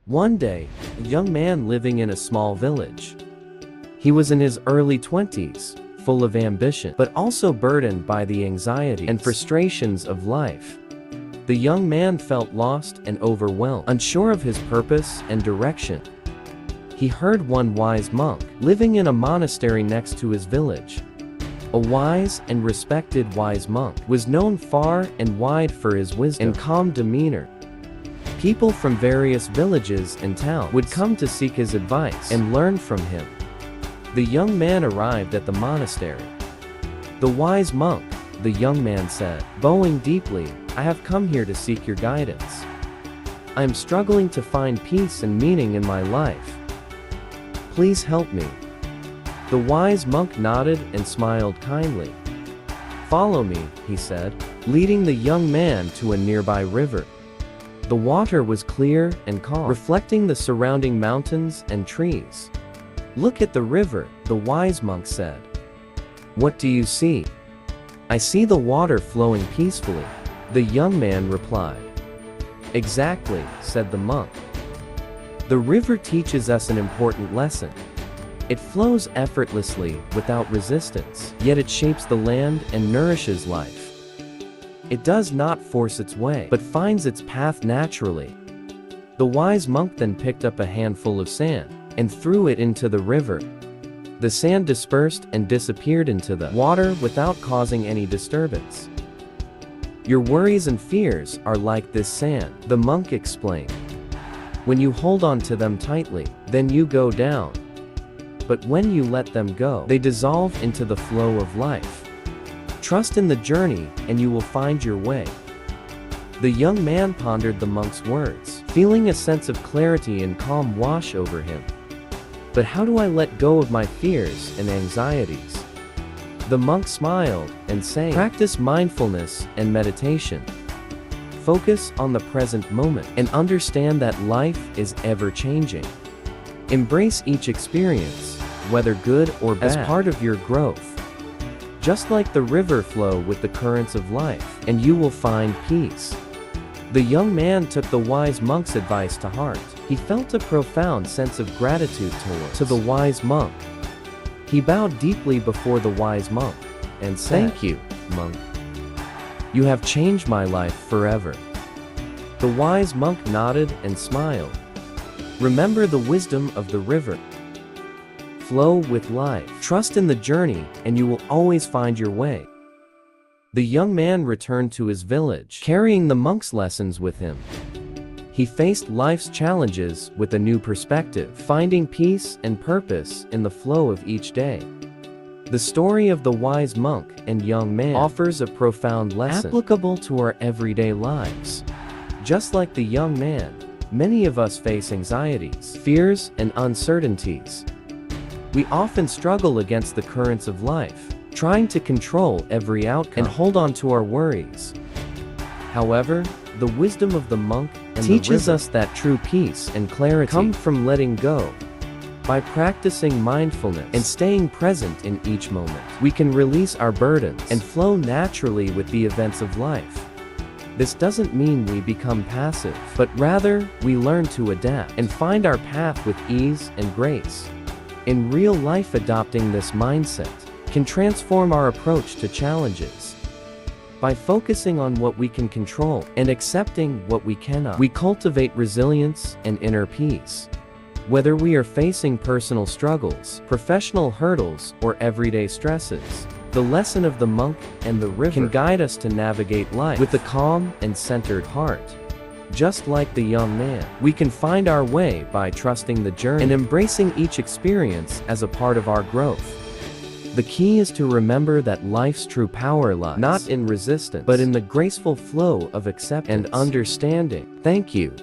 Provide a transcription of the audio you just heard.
One day, a young man living in a small village. He was in his early 20s, full of ambition, but also burdened by the anxiety and frustrations of life. The young man felt lost and overwhelmed, unsure of his purpose and direction. He heard one wise monk, living in a monastery next to his village. A wise and respected wise monk was known far and wide for his wisdom and calm demeanor. People from various villages and towns would come to seek his advice and learn from him. The young man arrived at the monastery. "The wise monk," the young man said, bowing deeply, "I have come here to seek your guidance. I am struggling to find peace and meaning in my life. Please help me." The wise monk nodded and smiled kindly. "Follow me," he said, leading the young man to a nearby river. The water was clear and calm, reflecting the surrounding mountains and trees. "Look at the river," the wise monk said. "What do you see?" "I see the water flowing peacefully," the young man replied. "Exactly," said the monk. "The river teaches us an important lesson. It flows effortlessly, without resistance, yet it shapes the land and nourishes life. It does not force its way, but finds its path naturally." The wise monk then picked up a handful of sand and threw it into the river. The sand dispersed and disappeared into the water without causing any disturbance. "Your worries and fears are like this sand," the monk explained. "When you hold on to them tightly, then you go down. But when you let them go, they dissolve into the flow of life. Trust in the journey, and you will find your way." The young man pondered the monk's words, feeling a sense of clarity and calm wash over him. "But how do I let go of my fears and anxieties?" The monk smiled and said, "Practice mindfulness and meditation. Focus on the present moment and understand that life is ever-changing. Embrace each experience, whether good or bad, as part of your growth. Just like the river flow with the currents of life, and you will find peace." The young man took the wise monk's advice to heart. He felt a profound sense of gratitude towards the wise monk. He bowed deeply before the wise monk and said, "Thank you, monk. You have changed my life forever." The wise monk nodded and smiled. "Remember the wisdom of the river. Flow with life. Trust in the journey, and you will always find your way." The young man returned to his village, carrying the monk's lessons with him. He faced life's challenges with a new perspective, finding peace and purpose in the flow of each day. The story of the wise monk and young man offers a profound lesson applicable to our everyday lives. Just like the young man, many of us face anxieties, fears, and uncertainties. We often struggle against the currents of life, trying to control every outcome and hold on to our worries. However, the wisdom of the monk teaches us that true peace and clarity come from letting go. By practicing mindfulness and staying present in each moment, we can release our burdens and flow naturally with the events of life. This doesn't mean we become passive, but rather, we learn to adapt and find our path with ease and grace. In real life, adopting this mindset can transform our approach to challenges. By focusing on what we can control and accepting what we cannot, we cultivate resilience and inner peace. Whether we are facing personal struggles, professional hurdles, or everyday stresses, the lesson of the monk and the river can guide us to navigate life with a calm and centered heart. Just like the young man, we can find our way by trusting the journey and embracing each experience as a part of our growth. The key is to remember that life's true power lies not in resistance, but in the graceful flow of acceptance and understanding. Thank you.